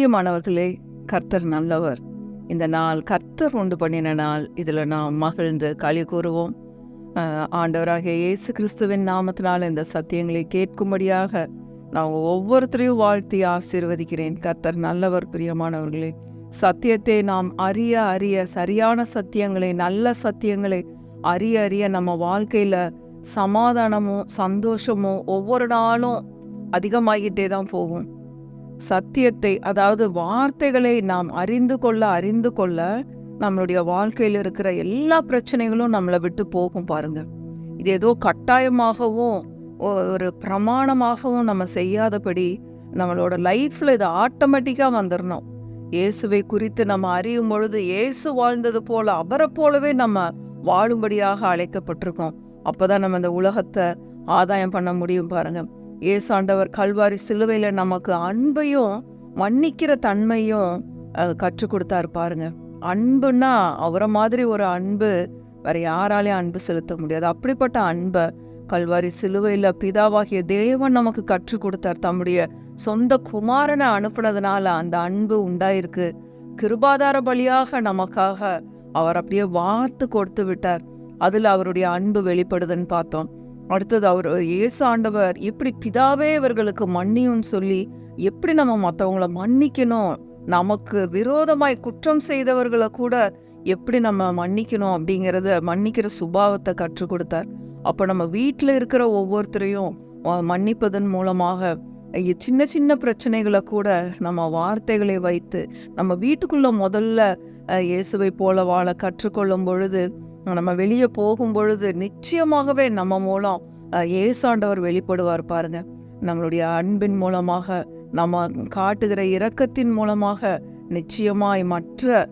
பிரியமானவர்களே, கர்த்தர் நல்லவர். இந்த நாள் கர்த்தர் உண்டு பண்ணின நாள். இதில் நாம் மகிழ்ந்து களி கூறுவோம். ஆண்டவராகிய இயேசு கிறிஸ்துவின் நாமத்தினால் இந்த சத்தியங்களை கேட்கும்படியாக நான் ஒவ்வொருத்தரையும் வாழ்த்தி ஆசீர்வதிக்கிறேன். கர்த்தர் நல்லவர். பிரியமானவர்களே, சத்தியத்தை நாம் அறிய அறிய, சரியான சத்தியங்களை, நல்ல சத்தியங்களை அறிய அறிய நம்ம வாழ்க்கையில் சமாதானமும் சந்தோஷமும் ஒவ்வொரு நாளும் அதிகமாகிட்டே தான் போகும். சத்தியத்தை, அதாவது வார்த்தைகளை நாம் அறிந்து கொள்ள நம்மளுடைய வாழ்க்கையில் இருக்கிற எல்லா பிரச்சனைகளும் நம்மளை விட்டு போகும். பாருங்க, இது ஏதோ கட்டாயமாகவும் ஒரு பிரமாணமாகவும் நம்ம செய்யாதபடி நம்மளோட லைஃப்ல இது ஆட்டோமேட்டிக்காக வந்துடணும். இயேசுவை குறித்து நம்ம அறியும் பொழுது இயேசு வாழ்ந்தது போல அவரை போலவே நம்ம வாழும்படியாக அழைக்கப்பட்டிருக்கோம். அப்போதான் நம்ம இந்த உலகத்தை ஆதாயம் பண்ண முடியும். பாருங்க, ஏசாண்டவர் கல்வாரி சிலுவையில் நமக்கு அன்பையும் மன்னிக்கிற தன்மையும் கற்றுக் கொடுத்தாரு. பாருங்க, அன்புன்னா அவரை மாதிரி ஒரு அன்பு வேற யாராலையும் அன்பு செலுத்த முடியாது. அப்படிப்பட்ட அன்பை கல்வாரி சிலுவையில் பிதாவாகிய தேவன் நமக்கு கற்றுக் கொடுத்தார். தம்முடைய சொந்த குமாரனை அனுப்புனதுனால அந்த அன்பு உண்டாயிருக்கு. கிருபாதார பலியாக நமக்காக அவர் அப்படியே வார்த்து கொடுத்து விட்டார். அதில் அவருடைய அன்பு வெளிப்படுதுன்னு பார்த்தோம். அடுத்தது அவர் இயேசு ஆண்டவர் எப்படி பிதாவே இவர்களுக்கு மன்னியும் சொல்லி எப்படி நம்ம மற்றவங்கள மன்னிக்கணும், நமக்கு விரோதமாய் குற்றம் செய்தவர்களை கூட எப்படி நம்ம மன்னிக்கணும் அப்படிங்கிறத மன்னிக்கிற சுபாவத்தை கற்றுக் கொடுத்தார். அப்போ நம்ம வீட்டில் இருக்கிற ஒவ்வொருத்தரையும் மன்னிப்பதன் மூலமாக சின்ன சின்ன பிரச்சனைகளை கூட நம்ம வார்த்தைகளை வைத்து நம்ம வீட்டுக்குள்ள முதல்ல இயேசுவை போல வாழ கற்றுக்கொள்ளும் பொழுது, நம்ம வெளியே போகும் பொழுது நிச்சயமாகவே நம்ம மூலம் இயேசாண்டவர் வெளிப்படுவார். பாருங்க, நம்மளுடைய அன்பின் மூலமாக, நம்ம காட்டுகிற இரக்கத்தின் மூலமாக நிச்சயமாய் மற்ற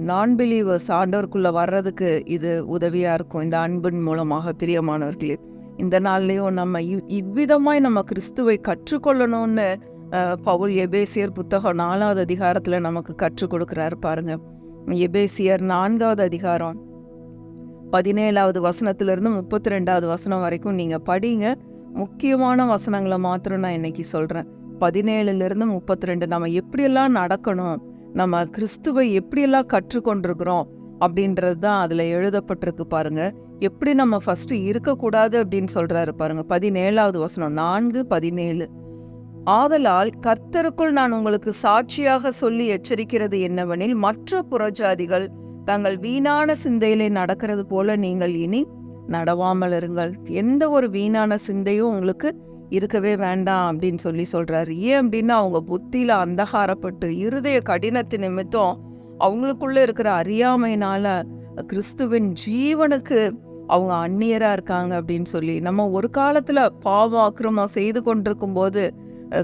நான் பிலீவர்ஸ் ஆண்டவருக்குள்ள வர்றதுக்கு இது உதவியா இருக்கும். இந்த அன்பின் மூலமாக. பிரியமானவர்களே, இந்த நாள்லயும் நம்ம இவ்விதமாய் நம்ம கிறிஸ்துவை கற்றுக்கொள்ளணும்னு பவுல் எபேசியர் புத்தகம் 4வது அதிகாரத்துல நமக்கு கற்றுக் கொடுக்கிறாரு. பாருங்க, எபேசியர் 4வது அதிகாரம் 17வது வசனத்திலிருந்து 32வது வசனம் வரைக்கும் நீங்க படிங்க. முக்கியமான வசனங்களை மாத்திரம் நான் இன்னைக்கு சொல்றேன். 17லிருந்து 32 நம்ம எப்படியெல்லாம் நடக்கணும், நம்ம கிறிஸ்துவை எப்படியெல்லாம் கற்றுக்கொண்டிருக்கிறோம் அப்படின்றது தான் அதுல எழுதப்பட்டிருக்கு. பாருங்க, எப்படி நம்ம ஃபர்ஸ்ட் இருக்கக்கூடாது அப்படின்னு சொல்றாரு. பாருங்க, 17வது வசனம் 4:17. ஆதலால் கர்த்தருக்குள் நான் உங்களுக்கு சாட்சியாக சொல்லி எச்சரிக்கிறது என்னவெனில், மற்ற புறஜாதிகள் தங்கள் வீணான சிந்தையிலே நடக்கிறது போல நீங்கள் இனி நடவாமல் இருங்கள். எந்த ஒரு வீணான சிந்தையும் உங்களுக்கு இருக்கவே வேண்டாம் அப்படின்னு சொல்றாரு. ஏன் அப்படின்னா, அவங்க புத்தியில அந்தகாரப்பட்டு இருதய கடினத்தின் நிமித்தம் அவங்களுக்குள்ள இருக்கிற அறியாமையினால கிறிஸ்துவின் ஜீவனுக்கு அவங்க அந்நியரா இருக்காங்க அப்படின்னு சொல்லி, நம்ம ஒரு காலத்துல பாவ அக்கிரமம் செய்து கொண்டிருக்கும் போது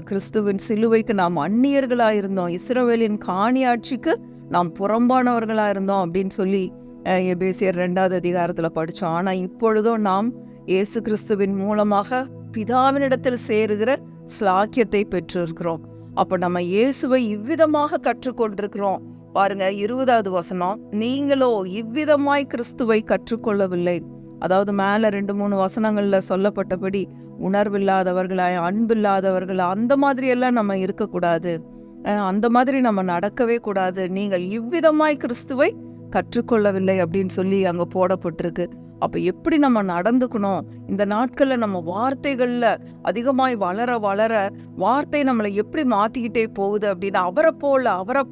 கிறிஸ்துவின் சிலுவைக்கு நாம் அந்நியர்களா இருந்தோம். இஸ்ரவேலின் காணியாட்சிக்கு நாம் புறம்பானவர்களா இருந்தோம் அப்படின்னு சொல்லி எபேசியர் 2வது அதிகாரத்துல படிச்சோம். ஆனா இப்பொழுதும் நாம் இயேசு கிறிஸ்துவின் மூலமாக பிதாவினிடத்தில் சேருகிற ஸ்லாக்கியத்தை பெற்றிருக்கிறோம். அப்ப நம்ம இயேசுவை இவ்விதமாக கற்றுக்கொண்டிருக்கிறோம். பாருங்க, 20வது வசனம், நீங்களோ இவ்விதமாய் கிறிஸ்துவை கற்றுக்கொள்ளவில்லை. அதாவது மேல 2-3 வசனங்கள்ல சொல்லப்பட்டபடி உணர்வில்லாதவர்களாய், அன்பில்லாதவர்களா, அந்த மாதிரி எல்லாம் நம்ம இருக்கக்கூடாது. அந்த மாதிரி நம்ம நடக்கவே கூடாது. நீங்கள் இவ்விதமாய் கிறிஸ்துவை கற்றுக்கொள்ளவில்லை அப்படின்னு சொல்லி அங்க போடப்பட்டிருக்கு. அப்ப எப்படி நம்ம நடந்துக்கணும், இந்த நாட்கள்ல நம்ம வார்த்தைகள்ல அதிகமாய் வளர வளர வார்த்தை நம்மளை எப்படி மாத்திக்கிட்டே போகுது அப்படின்னா, அவரை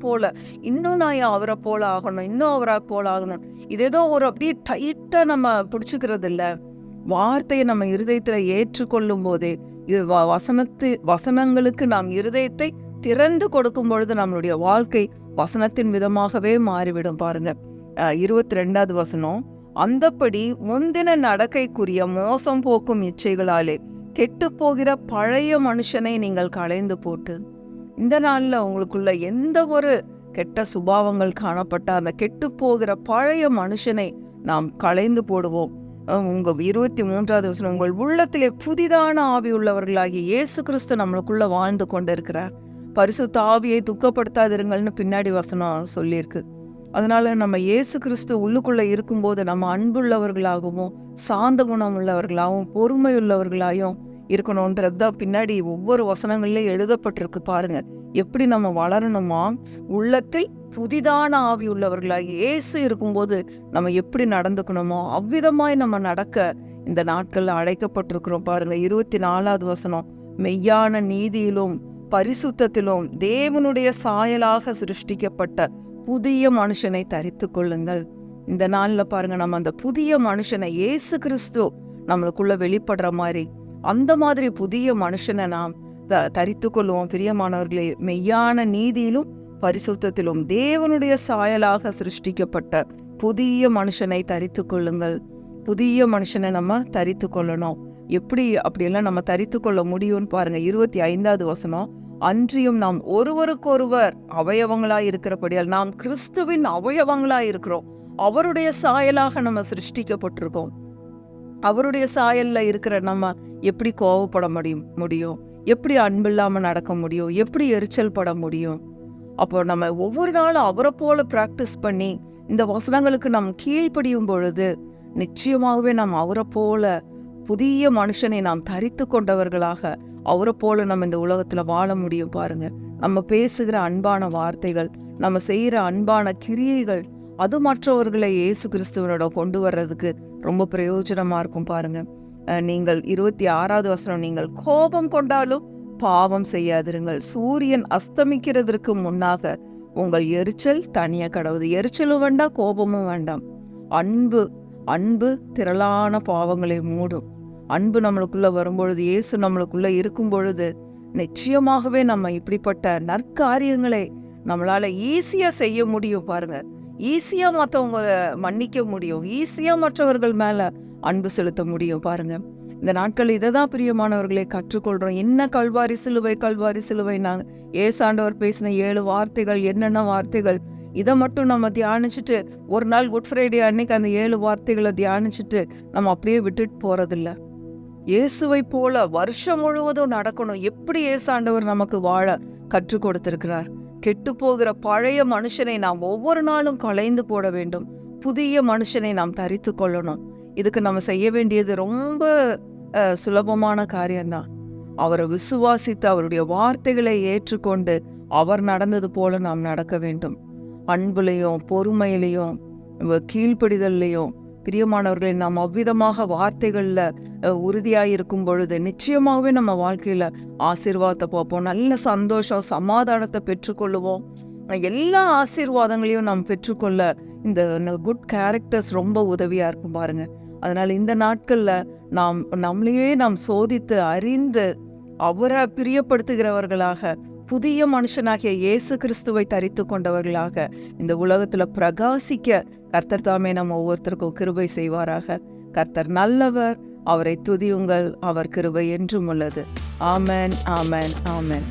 போல இன்னும் நான் அவரை போல ஆகணும், இன்னும் அவரை போல ஆகணும். இது ஏதோ ஒரு அப்படியே டைட்டா நம்ம பிடிச்சுக்கிறது இல்ல. வார்த்தையை நம்ம இருதயத்துல ஏற்றுக்கொள்ளும் போதே, இது வசனங்களுக்கு நாம் இருதயத்தை திறந்து கொடுக்கும் பொழுது நம்மளுடைய வாழ்க்கை வசனத்தின் விதமாகவே மாறிவிடும். பாருங்க, 22வது வசனம், அந்தப்படி முந்தின நடக்கைக்குரிய மோசம் போக்கும் இச்சைகளாலே கெட்டு போகிற பழைய மனுஷனை நீங்கள் களைந்து போட்டு, இந்த நாள்ல உங்களுக்குள்ள எந்த ஒரு கெட்ட சுபாவங்கள் காணப்பட்ட அந்த கெட்டு போகிற பழைய மனுஷனை நாம் களைந்து போடுவோம். உங்க 23வது வசனம், உங்கள் உள்ளத்திலே புதிதான ஆவி உள்ளவர்களாகிய இயேசு கிறிஸ்து நம்மளுக்குள்ள வாழ்ந்து கொண்டிருக்கிறார். பரிசுத்த ஆவியை துக்கப்படுத்தாதிருங்கள்னு பின்னாடி வசனம் சொல்லியிருக்கு. அதனால நம்ம இயேசு கிறிஸ்து உள்ளுக்குள்ள இருக்கும்போது நம்ம அன்புள்ளவர்களாகவும் சாந்த குணம் உள்ளவர்களாகவும் பொறுமை உள்ளவர்களாயும் இருக்கணும்ன்றது தான் பின்னாடி ஒவ்வொரு வசனங்கள்லயும் எழுதப்பட்டிருக்கு. பாருங்க, எப்படி நம்ம வளரணுமா? உள்ளத்தில் புதிதான ஆவி உள்ளவர்களாகி இயேசு இருக்கும்போது நம்ம எப்படி நடந்துக்கணுமோ அவ்விதமாய் நம்ம நடக்க இந்த நாட்கள்ல அழைக்கப்பட்டிருக்கிறோம். பாருங்க 24வது வசனம், மெய்யான நீதியிலும் பரிசுத்தத்திலும் தேவனுடைய சாயலாக சிருஷ்டிக்கப்பட்ட புதிய மனுஷனை தரித்து கொள்ளுங்கள். இந்த நாள்ல பாருங்க, நம்ம அந்த புதிய மனுஷனை இயேசு கிறிஸ்து நம்மளுக்குள்ள வெளிப்படுற மாதிரி அந்த மாதிரி புதிய மனுஷனை நாம் தரித்து கொள்வோம். பிரியமானவர்களே, மெய்யான நீதியிலும் பரிசுத்தத்திலும் தேவனுடைய சாயலாக சிருஷ்டிக்கப்பட்ட புதிய மனுஷனை தரித்து கொள்ளுங்கள். புதிய மனுஷனை நம்ம தரித்து கொள்ளணும். எப்படி அப்படியெல்லாம் நம்ம தரித்து கொள்ள முடியும்னு பாருங்க 25வது வசனம், அன்றியும் நாம் ஒருவருக்கொருவர் அவயவங்களாய் இருக்கிறபடியால் நாம் கிறிஸ்துவின் அவயவங்களாய் இருக்கிறோம். அவருடைய சாயலாக நம்ம சிருஷ்டிக்கப்பட்டிருக்கோம். அவருடைய சாயல்ல இருக்கிற நம்ம எப்படி கோவப்பட முடியும்? எப்படி அன்பில்லாம நடக்க முடியும்? எப்படி எரிச்சல் பட முடியும்? அப்போ நம்ம ஒவ்வொரு நாளும் அவரை போல பிராக்டிஸ் பண்ணி இந்த வசனங்களுக்கு நாம் கீழ்ப்படியும் பொழுது நிச்சயமாகவே நாம் அவரை போல புதிய மனுஷனை நாம் தரித்து கொண்டவர்களாக அவரை போல நம்ம இந்த உலகத்துல வாழ முடியும். பாருங்க, நம்ம பேசுகிற அன்பான வார்த்தைகள், நம்ம செய்யற அன்பான கிரியைகள், அது மற்றவர்களை இயேசு கிறிஸ்துவனோட கொண்டு வர்றதுக்கு ரொம்ப பிரயோஜனமா இருக்கும். பாருங்க, நீங்கள் 26வது வசனம், நீங்கள் கோபம் கொண்டாலும் பாவம் செய்யாதிருங்கள், சூரியன் அஸ்தமிக்கிறதற்கு முன்னாக உங்கள் எரிச்சல் தனிய கடவுது. எரிச்சலும் வேண்டாம், கோபமும் வேண்டாம். அன்பு திரளான பாவங்களை மூடும். அன்பு நம்மளுக்குள்ள வரும்பொழுது, இயேசு நம்மளுக்குள்ள இருக்கும் பொழுது நிச்சயமாகவே நம்ம இப்படிப்பட்ட நற்காரியங்களை நம்மளால ஈஸியா செய்ய முடியும். பாருங்க, ஈஸியா மற்றவங்க மன்னிக்க முடியும், ஈஸியா மற்றவர்கள் மேல அன்பு செலுத்த முடியும். பாருங்க, இந்த நாட்கள் இதை தான் பிரியமானவர்களே கற்றுக்கொள்றோம். என்ன கல்வாரி சிலுவை நாங்கள் ஏசாண்டவர் பேசின 7 வார்த்தைகள், என்னென்ன வார்த்தைகள், இதை மட்டும் நம்ம தியானிச்சுட்டு ஒரு நாள் குட் ஃப்ரைடே அன்னைக்கு அந்த 7 வார்த்தைகளை தியானிச்சுட்டு நம்ம அப்படியே விட்டுட்டு போறதில்ல. இயேசுவை போல வருஷம் முழுவதும் நடக்கணும். எப்படி ஏசாண்டவர் நமக்கு வாழ கற்றுக் கொடுத்திருக்கிறார். கெட்டு போகிற பழைய மனுஷனை நாம் ஒவ்வொரு நாளும் களைந்து போட வேண்டும். புதிய மனுஷனை நாம் தரித்து கொள்ளணும். இதுக்கு நம்ம செய்ய வேண்டியது ரொம்ப சுலபமான காரியம்தான். அவரை விசுவாசித்து அவருடைய வார்த்தைகளை ஏற்றுக்கொண்டு அவர் நடந்தது போல நாம் நடக்க வேண்டும். அன்புலையும் பொறுமையிலையும் கீழ்ப்படிதல்லையும் பிரியமானவர்களை நாம் அவ்விதமாக வார்த்தைகள்ல உறுதியாயிருக்கும் பொழுது நிச்சயமாகவே நம்ம வாழ்க்கையில ஆசீர்வாதத்தை பார்ப்போம். நல்ல சந்தோஷம் சமாதானத்தை பெற்றுக்கொள்ளுவோம். எல்லா ஆசீர்வாதங்களையும் நாம் பெற்றுக்கொள்ள இந்த குட் கேரக்டர்ஸ் ரொம்ப உதவியா இருக்கும். பாருங்க, அதனால இந்த நாட்கள்ல நம்மளையே நாம் சோதித்து அறிந்து அவரை பிரியப்படுத்துகிறவர்களாக புதிய மனுஷனாகிய இயேசு கிறிஸ்துவை தரித்து கொண்டவர்களாக இந்த உலகத்துல பிரகாசிக்க கர்த்தர் தாமே நம்ம ஒவ்வொருத்தருக்கும் கிருபை செய்வாராக. கர்த்தர் நல்லவர், அவரை துதியுங்கள், அவர் கிருபை என்றும் உள்ளது. ஆமென், ஆமென், ஆமென்.